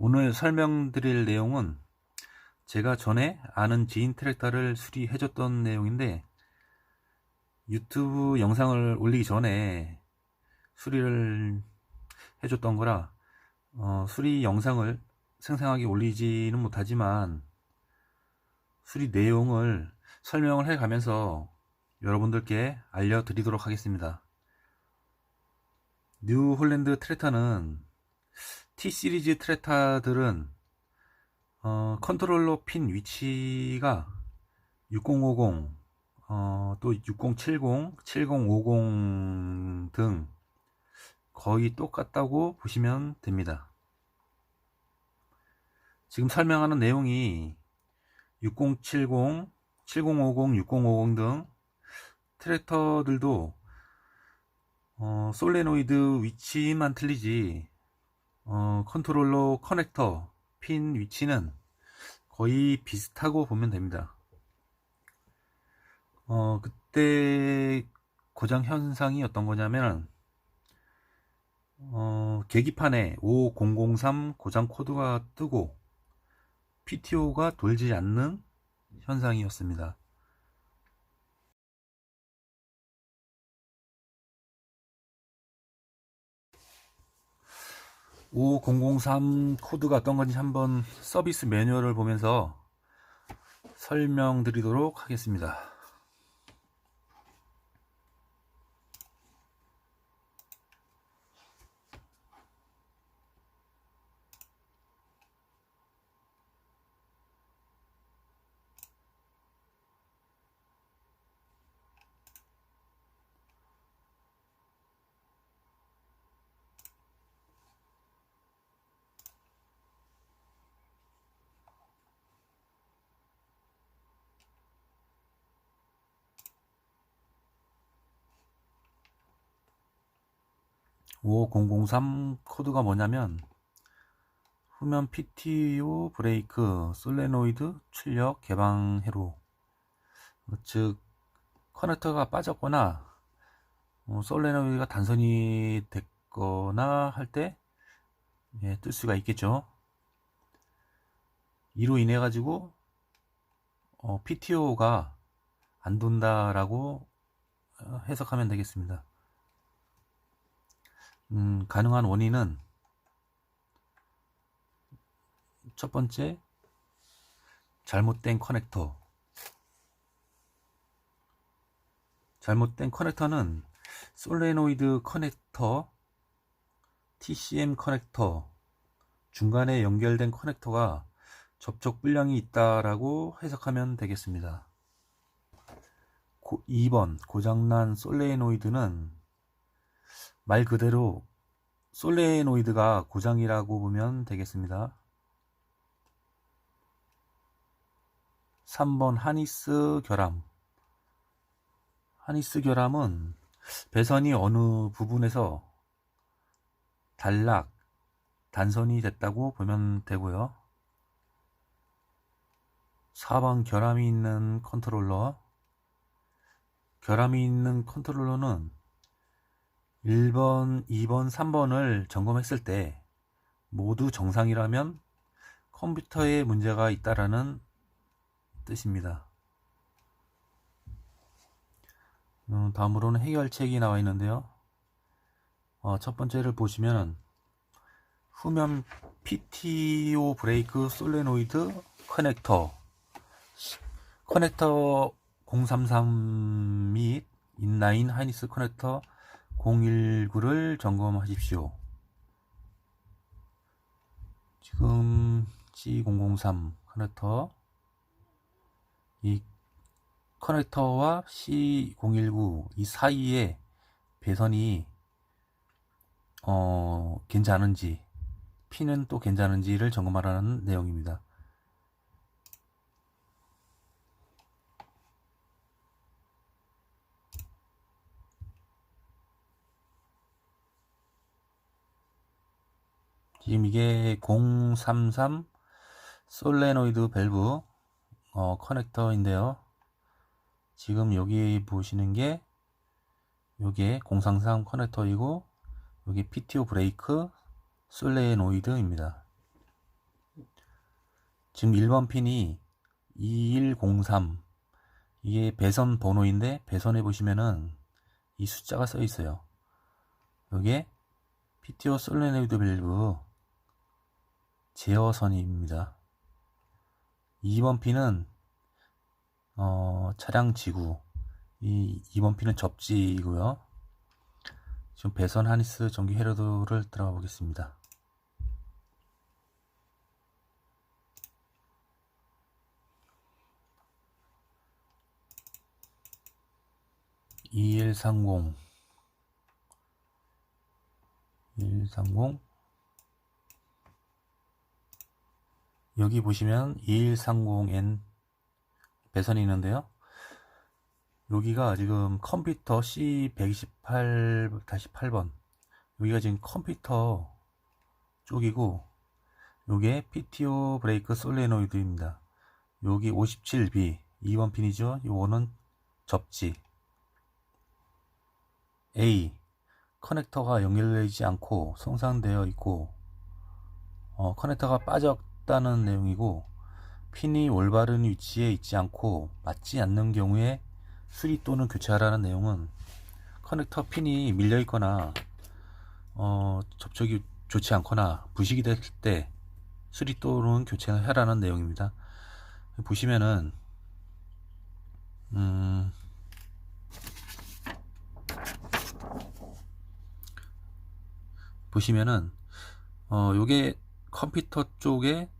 오늘 설명드릴 내용은 제가 전에 아는 지인 트랙터를 수리해줬던 내용인데, 유튜브 영상을 올리기 전에 수리를 해줬던 거라 수리 영상을 생생하게 올리지는 못하지만 수리 내용을 설명을 해가면서 여러분들께 알려드리도록 하겠습니다. 뉴홀랜드 트랙터는 T 시리즈 트랙터들은 컨트롤러 핀 위치가 6050, 또 6070, 7050 등 거의 똑같다고 보시면 됩니다. 지금 설명하는 내용이 6070, 7050, 6050 등 트랙터들도 솔레노이드 위치만 틀리지 컨트롤러 커넥터 핀 위치는 거의 비슷하고 보면 됩니다. 그때 고장 현상이 어떤 거냐면 계기판에 5003 고장 코드가 뜨고 PTO가 돌지 않는 현상이었습니다. 5003 코드가 어떤 건지 한번 서비스 매뉴얼을 보면서 설명드리도록 하겠습니다. 5003 코드가 뭐냐면 후면 PTO 브레이크 솔레노이드 출력 개방 회로, 즉 커넥터가 빠졌거나 솔레노이드가 단선이 됐거나 할 때 뜰 수가 있겠죠. 이로 인해 가지고 PTO가 안 돈다라고 해석하면 되겠습니다. 가능한 원인은 첫 번째, 잘못된 커넥터. 잘못된 커넥터는 솔레노이드 커넥터, TCM 커넥터, 중간에 연결된 커넥터가 접촉 불량이 있다라고 해석하면 되겠습니다. 2번, 고장난 솔레노이드는 말 그대로 솔레노이드가 고장이라고 보면 되겠습니다. 3번, 하니스 결함. 하니스 결함은 배선이 어느 부분에서 단락, 단선이 됐다고 보면 되고요. 4번, 결함이 있는 컨트롤러. 결함이 있는 컨트롤러는 1번, 2번, 3번을 점검했을 때 모두 정상이라면 컴퓨터에 문제가 있다라는 뜻입니다. 다음으로는 해결책이 나와 있는데요. 첫 번째를 보시면 후면 PTO 브레이크 솔레노이드 커넥터 033 및 인라인 하이니스 커넥터 019를 점검하십시오. 지금 C003 커넥터, 이 커넥터와 C019 이 사이에 배선이 괜찮은지, 핀은 또 괜찮은지를 점검하라는 내용입니다. 지금 이게 033 솔레노이드 밸브 커넥터인데요. 지금 여기 보시는 게 요게 033 커넥터이고 여기 PTO 브레이크 솔레노이드입니다. 지금 1번 핀이 2103, 이게 배선 번호인데 배선에 보시면은 이 숫자가 써 있어요. 이게 PTO 솔레노이드 밸브 제어선입니다. 2번 핀은 차량 지구, 이 2번 핀은 접지이고요. 지금 배선 하니스 전기 회로도를 들어가 보겠습니다. (2130) 여기 보시면 2130N 배선이 있는데요. 여기가 지금 컴퓨터 C128-8번, 여기가 지금 컴퓨터 쪽이고, 요게 PTO 브레이크 솔레노이드입니다. 여기 57B 2번 핀이죠. 요거는 접지. A, 커넥터가 연결되지 않고 손상되어 있고 커넥터가 빠졌다는 내용이고, 핀이 올바른 위치에 있지 않고 맞지 않는 경우에 수리 또는 교체하라는 내용은, 커넥터 핀이 밀려 있거나 접촉이 좋지 않거나 부식이 됐을 때 수리 또는 교체를 하라는 내용입니다. 보시면은 요게 컴퓨터 쪽의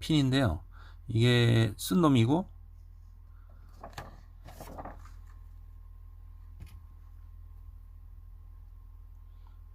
핀인데요. 이게 쓴 놈이고,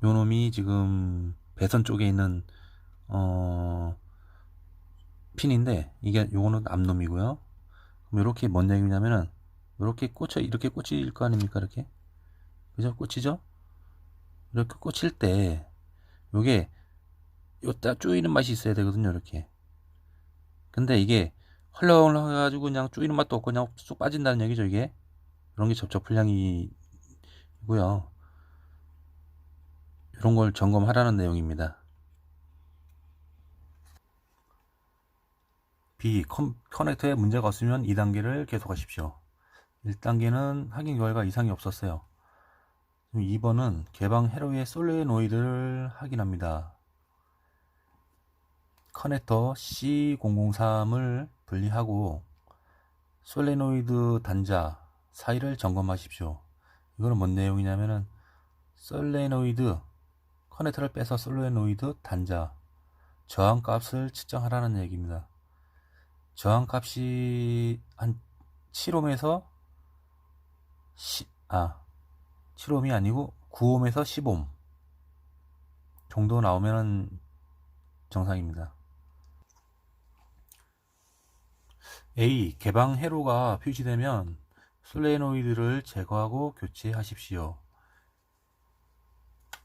요 놈이 지금 배선 쪽에 있는 핀인데, 이게 요거는 앞놈이고요. 그럼 이렇게 뭔 얘기냐면은, 이렇게 꽂힐 거 아닙니까? 이렇게, 그죠? 꽂히죠? 이렇게 꽂힐 때 요게 요따 쪼이는 맛이 있어야 되거든요. 이렇게. 근데 이게 헐렁헐렁 해가지고 그냥 쪼이는 맛도 없고 그냥 쏙 빠진다는 얘기죠. 이게 이런 게 접촉 불량이고요. 이런 걸 점검하라는 내용입니다. B, 커넥터에 문제가 없으면 2단계를 계속하십시오. 1단계는 확인 결과 이상이 없었어요. 2번은 개방 회로의 솔레노이드를 확인합니다. 커넥터 C003을 분리하고 솔레노이드 단자 사이를 점검하십시오. 이거는 뭔 내용이냐면은, 솔레노이드 커넥터를 빼서 솔레노이드 단자 저항값을 측정하라는 얘기입니다. 저항값이 한 7옴에서 7옴이 아니고 9옴에서 10옴 정도 나오면 정상입니다. A, 개방 회로가 표시되면 솔레노이드를 제거하고 교체하십시오.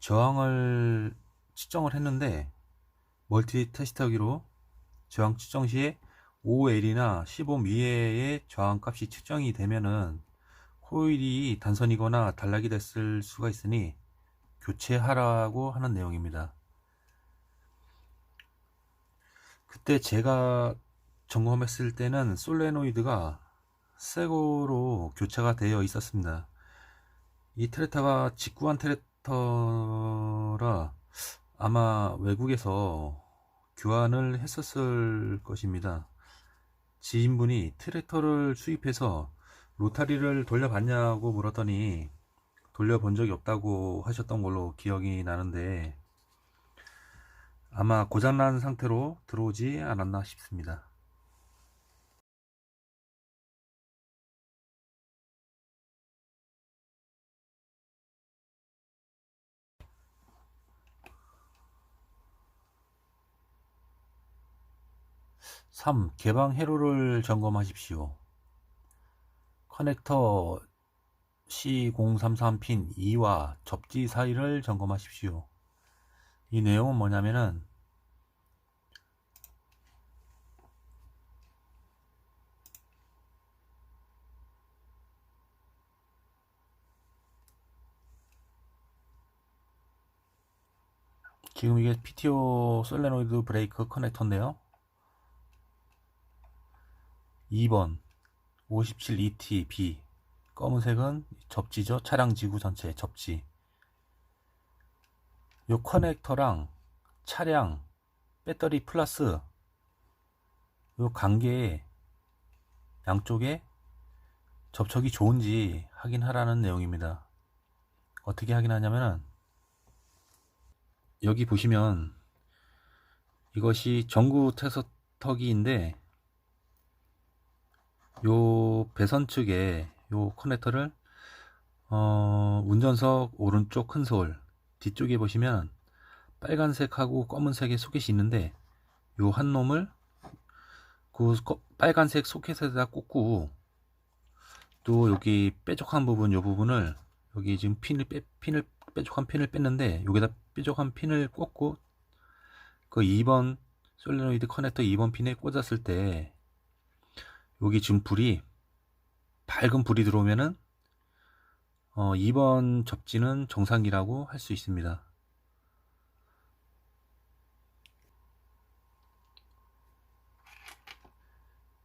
저항을 측정을 했는데, 멀티 테스트하기로 저항 측정 시에 5L이나 15 이하의 저항값이 측정이 되면은 코일이 단선이거나 단락이 됐을 수가 있으니 교체하라고 하는 내용입니다. 그때 제가 점검했을 때는 솔레노이드가 새거로 교체가 되어 있었습니다. 이 트랙터가 직구한 트랙터라 아마 외국에서 교환을 했었을 것입니다. 지인분이 트랙터를 수입해서 로타리를 돌려봤냐고 물었더니 돌려본 적이 없다고 하셨던 걸로 기억이 나는데, 아마 고장난 상태로 들어오지 않았나 싶습니다. (3) 개방 회로를 점검하십시오. 커넥터 C033 핀 2와 접지 사이를 점검하십시오. 이 내용은 뭐냐면은, 지금 이게 PTO 솔레노이드 브레이크 커넥터인데요. 2번 57 ET B, 검은색은 접지죠. 차량 지구 전체 접지. 요 커넥터랑 차량 배터리 플러스 요 관계에 양쪽에 접촉이 좋은지 확인하라는 내용입니다. 어떻게 확인하냐면은 여기 보시면 이것이 전구 테스터기인데 요 배선 측에 요 커넥터를 운전석 오른쪽 큰솔 뒤쪽에 보시면 빨간색하고 검은색의 소켓이 있는데 요 한 놈을 그 빨간색 소켓에다 꽂고 또 여기 뾰족한 부분 요 부분을 여기 지금 뾰족한 핀을 뺐는데 여기다 뾰족한 핀을 꽂고 그 2번 솔레노이드 커넥터 2번 핀에 꽂았을 때 여기 지금 불이 밝은 불이 들어오면은 2번 접지는 정상이라고 할 수 있습니다.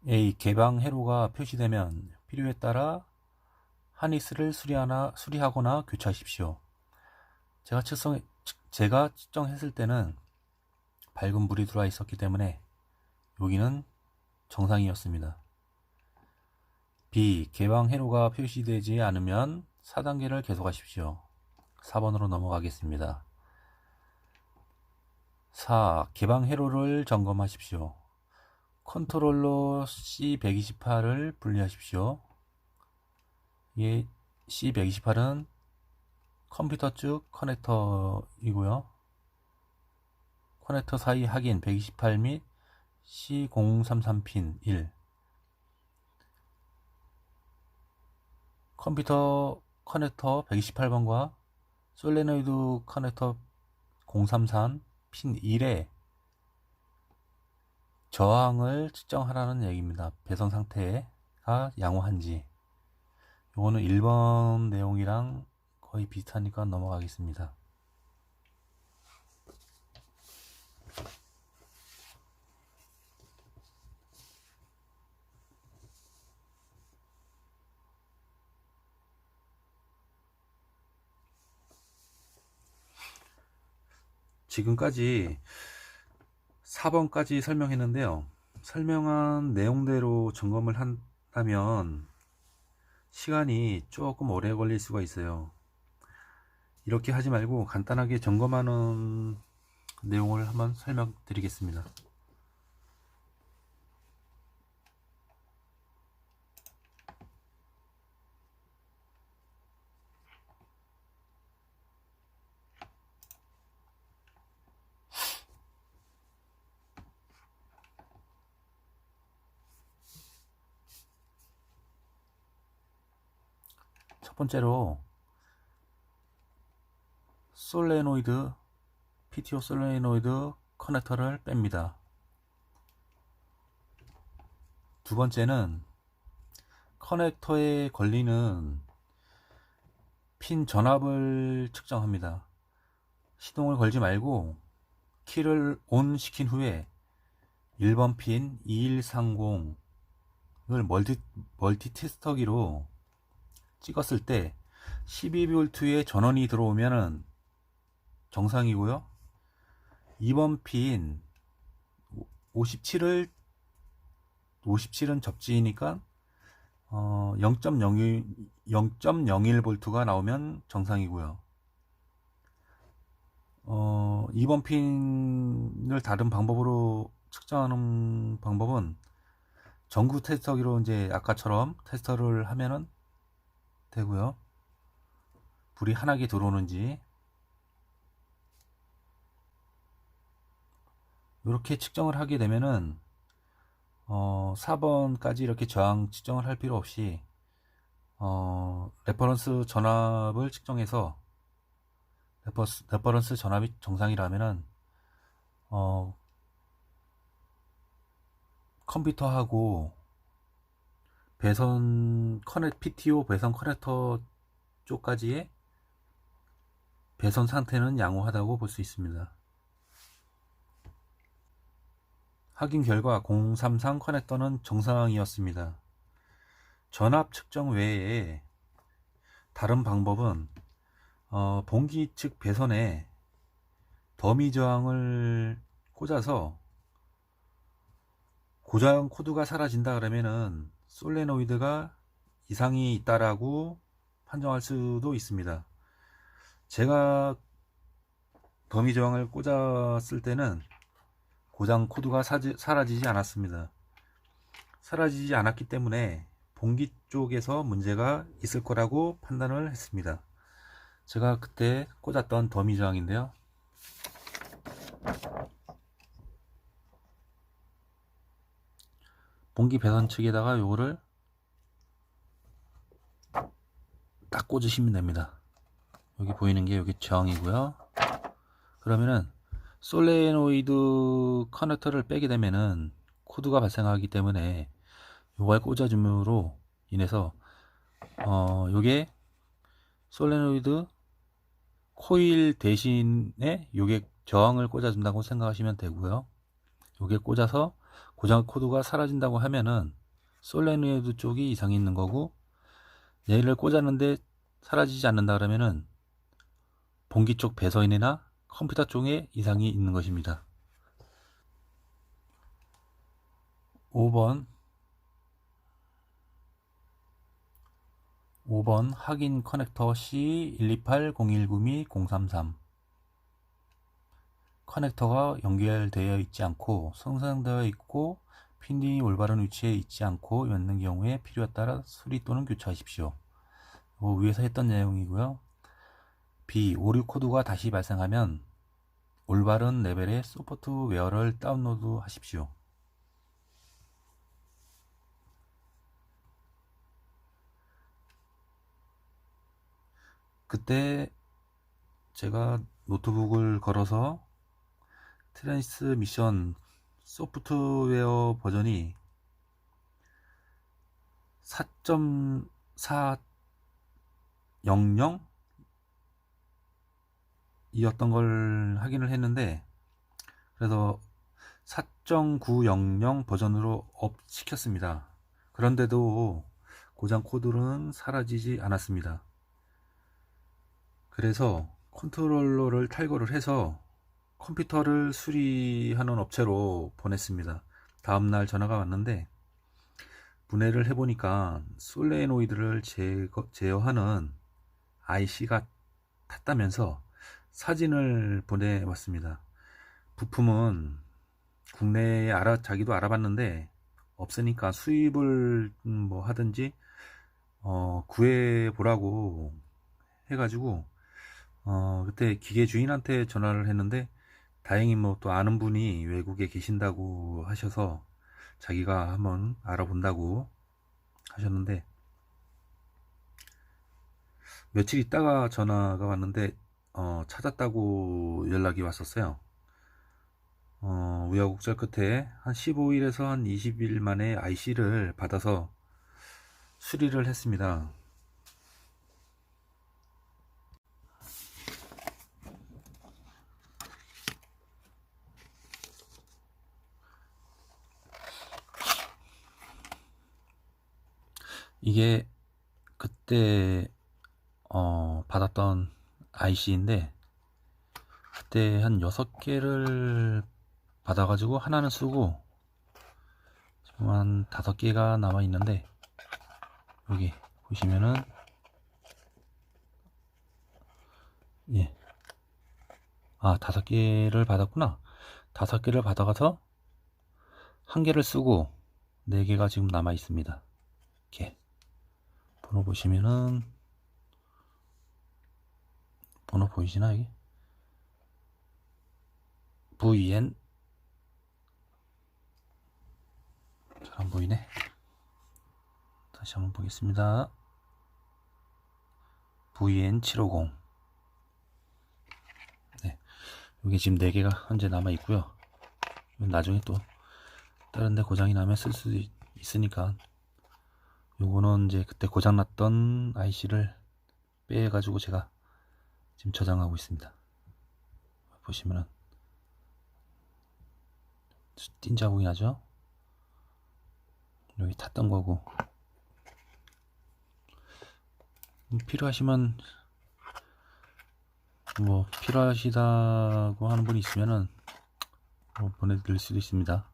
A. 개방 회로가 표시되면 필요에 따라 하니스를 수리하거나 교체하십시오. 제가 측정했을 때는 밝은 불이 들어와 있었기 때문에 여기는 정상이었습니다. B. 개방 회로가 표시되지 않으면 4단계를 계속하십시오. 4번으로 넘어가겠습니다. 4. 개방 회로를 점검하십시오. 컨트롤러 C128을 분리하십시오. 이 C128은 컴퓨터 쪽 커넥터이고요. 커넥터 사이 확인 128 및 C033핀 1. 컴퓨터 커넥터 128번과 솔레노이드 커넥터 033 핀 1에 저항을 측정하라는 얘기입니다. 배선 상태가 양호한지. 요거는 1번 내용이랑 거의 비슷하니까 넘어가겠습니다. 지금까지 4번까지 설명했는데요. 설명한 내용대로 점검을 한다면 시간이 조금 오래 걸릴 수가 있어요. 이렇게 하지 말고 간단하게 점검하는 내용을 한번 설명드리겠습니다. 첫 번째로 솔레노이드 PTO 솔레노이드 커넥터를 뺍니다. 두 번째는 커넥터에 걸리는 핀 전압을 측정합니다. 시동을 걸지 말고 키를 ON 시킨 후에 1번 핀 2130을 멀티 테스터기로 찍었을 때 12V의 전원이 들어오면은 정상이고요. 2번 핀 57은 접지니까 0.01V가 나오면 정상이고요. 2번 핀을 다른 방법으로 측정하는 방법은 전구 테스터기로 이제 아까처럼 테스터를 하면은 되고요. 불이 환하게 들어오는지 이렇게 측정을 하게 되면은 4번까지 이렇게 저항 측정을 할 필요 없이 레퍼런스 전압을 측정해서 레퍼런스 전압이 정상이라면은 컴퓨터하고 PTO 배선 커넥터 쪽까지의 배선 상태는 양호하다고 볼 수 있습니다. 확인 결과 033 커넥터는 정상이었습니다. 전압 측정 외에 다른 방법은 봉기 측 배선에 더미 저항을 꽂아서 고장 코드가 사라진다 그러면은 솔레노이드가 이상이 있다라고 판정할 수도 있습니다. 제가 더미 저항을 꽂았을 때는 고장 코드가 사라지지 않았습니다. 사라지지 않았기 때문에 봉기 쪽에서 문제가 있을 거라고 판단을 했습니다. 제가 그때 꽂았던 더미 저항인데요. 봉기 배선 측에다가 요거를 딱 꽂으시면 됩니다. 여기 보이는 게 여기 저항이고요. 그러면은 솔레노이드 커넥터를 빼게 되면은 코드가 발생하기 때문에 요걸 꽂아줌으로 인해서 요게 솔레노이드 코일 대신에 요게 저항을 꽂아준다고 생각하시면 되고요. 요게 꽂아서 고장 코드가 사라진다고 하면은 솔레노이드 쪽이 이상이 있는 거고, 얘를 꽂았는데 사라지지 않는다 그러면은 봉기 쪽 배선이나 컴퓨터 쪽에 이상이 있는 것입니다. 5번 확인 커넥터 C128019-033 커넥터가 연결되어 있지 않고 손상되어 있고 핀이 올바른 위치에 있지 않고 있는 경우에 필요에 따라 수리 또는 교체하십시오. 위에서 했던 내용이고요. B. 오류 코드가 다시 발생하면 올바른 레벨의 소프트웨어를 다운로드 하십시오. 그때 제가 노트북을 걸어서 트랜스미션 소프트웨어 버전이 4.400 이었던 걸 확인을 했는데, 그래서 4.900 버전으로 업 시켰습니다. 그런데도 고장 코드는 사라지지 않았습니다. 그래서 컨트롤러를 탈거를 해서 컴퓨터를 수리하는 업체로 보냈습니다. 다음날 전화가 왔는데 분해를 해보니까 솔레노이드를 제어하는 IC가 탔다면서 사진을 보내왔습니다. 부품은 국내에 자기도 알아봤는데 없으니까 수입을 뭐 하든지 구해보라고 해가지고 그때 기계 주인한테 전화를 했는데 다행히 뭐 또 아는 분이 외국에 계신다고 하셔서 자기가 한번 알아본다고 하셨는데, 며칠 있다가 전화가 왔는데 찾았다고 연락이 왔었어요. 우여곡절 끝에 한 15일에서 한 20일 만에 IC를 받아서 수리를 했습니다. 이게 그때 받았던 IC인데 그때 한 6개를 받아가지고 하나는 쓰고 지금 한 5개가 남아 있는데, 여기 보시면은 예, 5개를 받았구나. 5개를 받아가서 1개를 쓰고 4개가 지금 남아 있습니다. 이렇게 번호 보시면은, 번호 보이시나 여기? VN 잘 안 보이네. 다시 한번 보겠습니다. VN750. 네, 여기 지금 4개가 현재 남아 있고요. 나중에 또 다른 데 고장이 나면 쓸 수 있으니까 요거는 이제 그때 고장 났던 IC를 빼 가지고 제가 지금 저장하고 있습니다. 보시면은 뛴 자국이 나죠. 여기 탔던 거고. 필요하시면 뭐 필요하시다고 하는 분이 있으면은 뭐 보내드릴 수도 있습니다.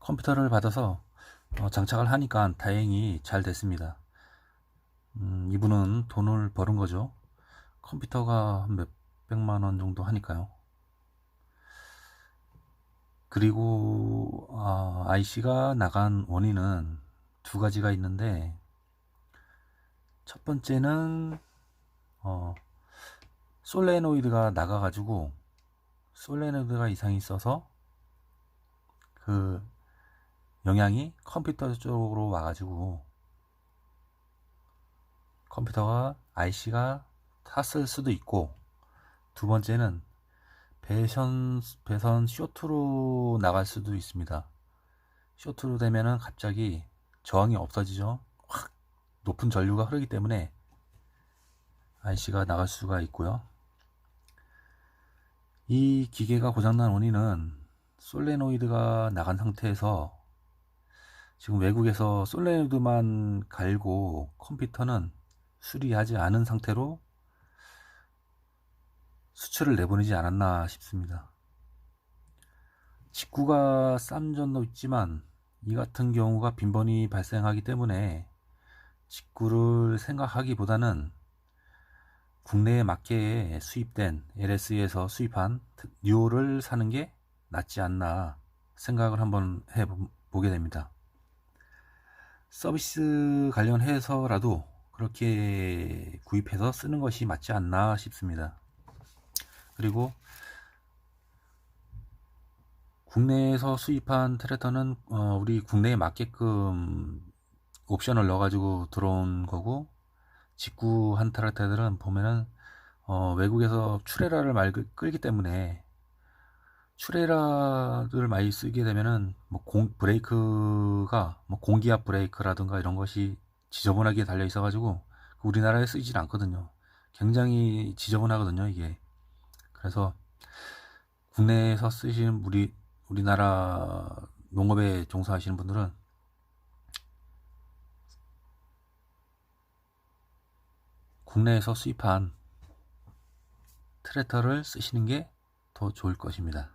컴퓨터를 받아서 장착을 하니까 다행히 잘 됐습니다. 이분은 돈을 버는 거죠. 컴퓨터가 한 몇백만 원 정도 하니까요. 그리고 IC가 나간 원인은 두 가지가 있는데, 첫 번째는 솔레노이드가 나가가지고 솔레노이드가 이상이 있어서 그 영향이 컴퓨터 쪽으로 와가지고 컴퓨터가 IC가 탔을 수도 있고, 두 번째는 배선 쇼트로 나갈 수도 있습니다. 쇼트로 되면은 갑자기 저항이 없어지죠. 확 높은 전류가 흐르기 때문에 IC가 나갈 수가 있고요. 이 기계가 고장난 원인은 솔레노이드가 나간 상태에서, 지금 외국에서 솔레노이드만 갈고 컴퓨터는 수리하지 않은 상태로 수출을 내보내지 않았나 싶습니다. 직구가 싼 점도 있지만 이 같은 경우가 빈번히 발생하기 때문에 직구를 생각하기보다는 국내에 맞게 수입된 LS에서 수입한 뉴오를 사는 게 낫지 않나 생각을 한번 해보게 됩니다. 서비스 관련해서라도 그렇게 구입해서 쓰는 것이 맞지 않나 싶습니다. 그리고 국내에서 수입한 트랙터는 우리 국내에 맞게끔 옵션을 넣어가지고 들어온 거고, 직구한 트랙터들은 보면은 외국에서 추레라를 많이 끌기 때문에 추레라를 많이 쓰게 되면은 뭐 브레이크가 뭐 공기압 브레이크라든가 이런 것이 지저분하게 달려 있어가지고 우리나라에 쓰이질 않거든요. 굉장히 지저분하거든요, 이게. 그래서 국내에서 쓰시는 우리나라 농업에 종사하시는 분들은 국내에서 수입한 트랙터를 쓰시는 게 더 좋을 것입니다.